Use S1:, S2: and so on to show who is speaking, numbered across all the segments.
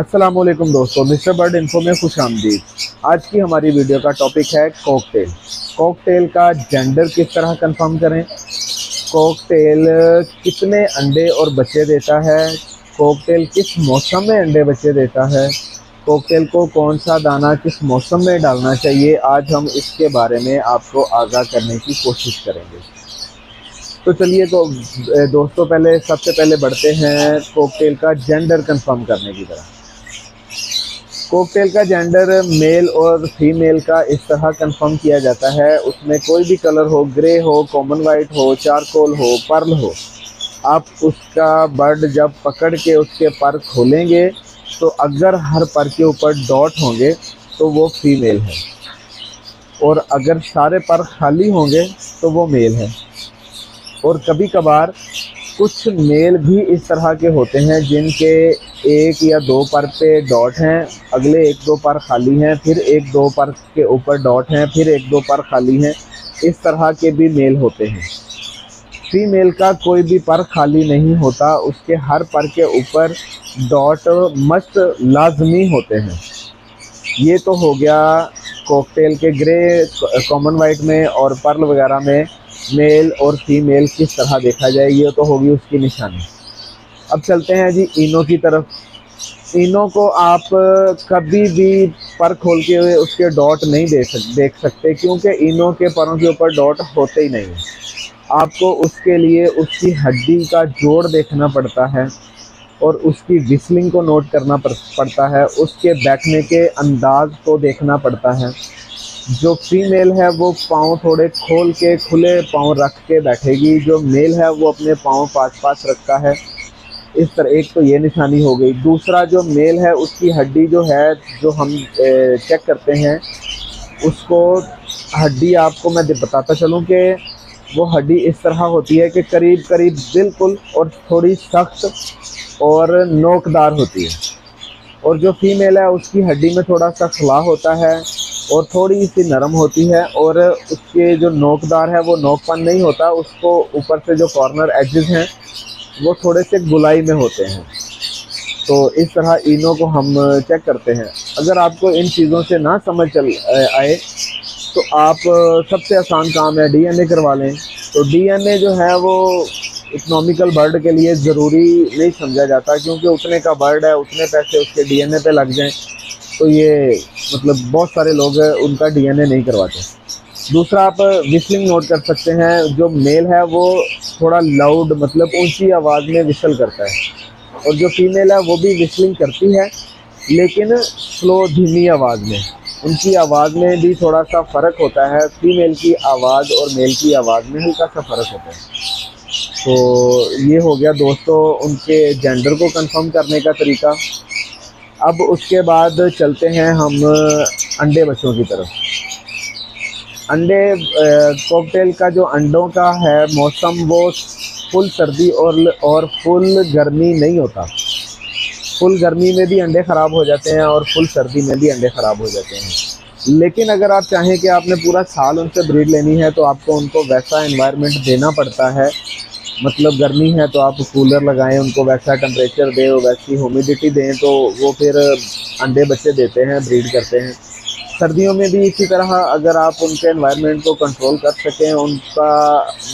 S1: अस्सलामुअलैकुम दोस्तों, mister bird info में खुश आमदीद। आज की हमारी वीडियो का टॉपिक है कॉकटेल। कॉकटेल का जेंडर किस तरह कंफर्म करें, कॉकटेल कितने अंडे और बच्चे देता है, कॉकटेल किस मौसम में अंडे बच्चे देता है, कॉकटेल को कौन सा दाना किस मौसम में डालना चाहिए। आज हम इसके बारे में आपको आगाह करने की कोशिश करेंगे। तो चलिए दोस्तों सबसे पहले बढ़ते हैं कॉकटेल का जेंडर कंफर्म करने की तरफ। कॉकटेल का जेंडर मेल और फीमेल का इस तरह कंफर्म किया जाता है, उसमें कोई भी कलर हो, ग्रे हो, कॉमन वाइट हो, चारकोल हो, पर्ल हो, आप उसका बर्ड जब पकड़ के उसके पर खोलेंगे तो अगर हर पर के ऊपर डॉट होंगे तो वो फीमेल है, और अगर सारे पर खाली होंगे तो वो मेल है। और कभी कभार कुछ मेल भी इस तरह के होते हैं जिनके एक या दो पर पे डॉट हैं, अगले एक दो पर खाली हैं, फिर एक दो पर के ऊपर डॉट हैं, फिर एक दो पर खाली हैं। इस तरह के भी मेल होते हैं। फीमेल का कोई भी पर खाली नहीं होता, उसके हर पर के ऊपर डॉट मस्ट लाजमी होते हैं। ये तो हो गया कॉकटेल के ग्रे, कॉमन वाइट में और पर्ल वगैरह में मेल और फीमेल किस तरह देखा जाए, ये तो होगी उसकी निशानी। अब चलते हैं जी इनो की तरफ। इनो को आप कभी भी पर खोल के हुए उसके डॉट नहीं देख सकते, क्योंकि इनो के परों के ऊपर डॉट होते ही नहीं है। आपको उसके लिए उसकी हड्डी का जोड़ देखना पड़ता है और उसकी विस्लिंग को नोट करना पड़ता है, उसके बैठने के अंदाज को देखना पड़ता है। जो फीमेल है वो पाँव थोड़े खोल के खुले पाँव रख के बैठेगी, जो मेल है वो अपने पाँव पास रखता है। इस तरह एक तो ये निशानी हो गई। दूसरा, जो मेल है उसकी हड्डी जो है, जो हम चेक करते हैं उसको, हड्डी आपको मैं बताता चलूँ कि वो हड्डी इस तरह होती है कि करीब करीब बिल्कुल और थोड़ी सख्त और नोकदार होती है। और जो फीमेल है उसकी हड्डी में थोड़ा सा खला होता है और थोड़ी सी नरम होती है, और उसके जो नोकदार है वो नोकपन नहीं होता, उसको ऊपर से जो कॉर्नर एजेस हैं वो थोड़े से गुलाई में होते हैं। तो इस तरह इनो को हम चेक करते हैं। अगर आपको इन चीज़ों से ना समझ आए तो आप सबसे आसान काम है डीएनए करवा लें। तो डीएनए जो है वो इकोनॉमिकल बर्ड के लिए ज़रूरी नहीं समझा जाता, क्योंकि उतने का बर्ड है, उतने पैसे उसके डीएनए पे लग जाएं तो ये मतलब बहुत सारे लोग उनका डीएनए नहीं करवाते। दूसरा, आप विस्लिंग नोट कर सकते हैं। जो मेल है वो थोड़ा लाउड मतलब ऊंची आवाज़ में विसल करता है, और जो फीमेल है वो भी विस्लिंग करती है लेकिन स्लो धीमी आवाज़ में। उनकी आवाज़ में भी थोड़ा सा फ़र्क होता है, फीमेल की आवाज़ और मेल की आवाज़ में हल्का सा फ़र्क होता है। तो ये हो गया दोस्तों उनके जेंडर को कंफर्म करने का तरीका। अब उसके बाद चलते हैं हम अंडे बच्चों की तरफ। अंडे कॉकटेल का जो अंडों का है मौसम, वो फुल सर्दी और फुल गर्मी नहीं होता। फुल गर्मी में भी अंडे ख़राब हो जाते हैं और फुल सर्दी में भी अंडे ख़राब हो जाते हैं। लेकिन अगर आप चाहें कि आपने पूरा साल उनसे ब्रीड लेनी है तो आपको उनको वैसा एनवायरनमेंट देना पड़ता है। मतलब गर्मी है तो आप कूलर लगाएं, उनको वैसा टेम्परेचर दें, वैसी ह्यूमिडिटी दें, तो वो फिर अंडे बच्चे देते हैं, ब्रीड करते हैं। सर्दियों में भी इसी तरह अगर आप उनके एनवायरनमेंट को कंट्रोल कर सकें, उनका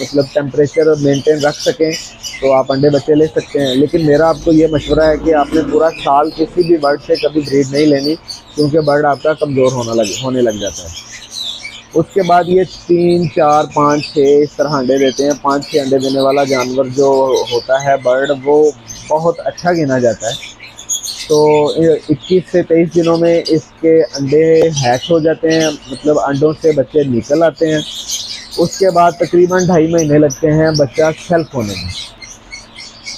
S1: मतलब टेम्परेचर मेंटेन रख सकें, तो आप अंडे बच्चे ले सकते हैं। लेकिन मेरा आपको ये मशवरा है कि आपने पूरा साल किसी भी बर्ड से कभी ब्रीड नहीं लेनी, क्योंकि बर्ड आपका कमज़ोर होने लग जाता है। उसके बाद ये 3, 4, 5, 6 इस तरह अंडे देते हैं। 5-6 अंडे देने वाला जानवर जो होता है बर्ड, वो बहुत अच्छा गिना जाता है। तो 21 से 23 दिनों में इसके अंडे हैच हो जाते हैं, मतलब अंडों से बच्चे निकल आते हैं। उसके बाद तकरीबन 2.5 महीने लगते हैं बच्चा सेल्फ होने में।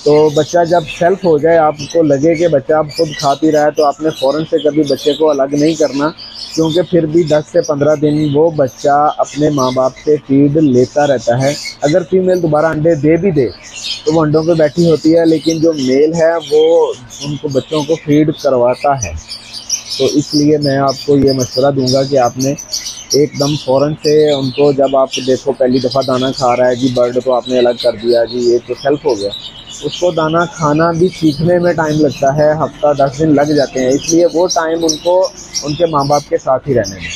S1: तो बच्चा जब सेल्फ हो जाए, आपको लगे कि बच्चा अब खुद खा पी रहा है, तो आपने फ़ौरन से कभी बच्चे को अलग नहीं करना, क्योंकि फिर भी 10 से 15 दिन वो बच्चा अपने माँ बाप से फीड लेता रहता है। अगर फीमेल दोबारा अंडे दे भी दे तो वो अंडों पे बैठी होती है, लेकिन जो मेल है वो उनको बच्चों को फीड करवाता है। तो इसलिए मैं आपको ये मशवरा दूंगा कि आपने एकदम फ़ौरन से उनको, जब आप देखो पहली दफ़ा दाना खा रहा है जी बर्ड, तो आपने अलग कर दिया जी, ये तो सेल्फ हो गया, उसको दाना खाना भी सीखने में टाइम लगता है, हफ्ता 10 दिन लग जाते हैं, इसलिए वो टाइम उनको उनके माँ बाप के साथ ही रहने में।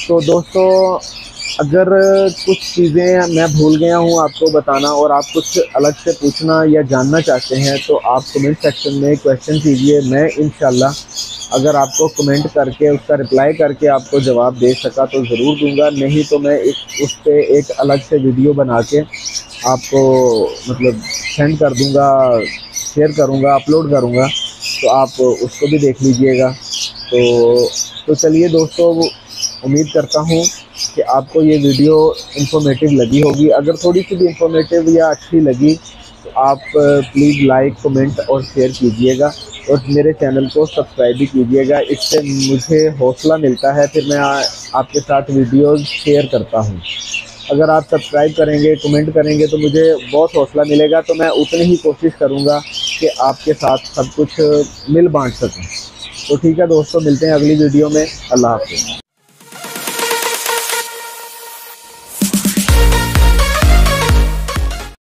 S1: तो दोस्तों, अगर कुछ चीज़ें मैं भूल गया हूँ आपको बताना और आप कुछ अलग से पूछना या जानना चाहते हैं तो आप कमेंट सेक्शन में क्वेश्चन कीजिए। मैं इंशाल्लाह अगर आपको कमेंट करके उसका रिप्लाई करके आपको जवाब दे सका तो ज़रूर दूंगा, नहीं तो मैं उस पर एक अलग से वीडियो बना के आपको मतलब सेंड कर दूंगा, शेयर करूंगा, अपलोड करूंगा, तो आप उसको भी देख लीजिएगा। तो चलिए दोस्तों, उम्मीद करता हूँ कि आपको ये वीडियो इन्फॉर्मेटिव लगी होगी। अगर थोड़ी सी भी इन्फॉर्मेटिव या अच्छी लगी तो आप प्लीज़ लाइक, कमेंट और शेयर कीजिएगा और मेरे चैनल को सब्सक्राइब भी कीजिएगा। इससे मुझे हौसला मिलता है, फिर मैं आपके साथ वीडियोज़ शेयर करता हूँ। अगर आप सब्सक्राइब करेंगे, कमेंट करेंगे तो मुझे बहुत हौसला मिलेगा, तो मैं उतनी ही कोशिश करूँगा कि आपके साथ सब कुछ मिल बाँट सकूँ। तो ठीक है दोस्तों, मिलते हैं अगली वीडियो में। अल्लाह हाफ़िज़।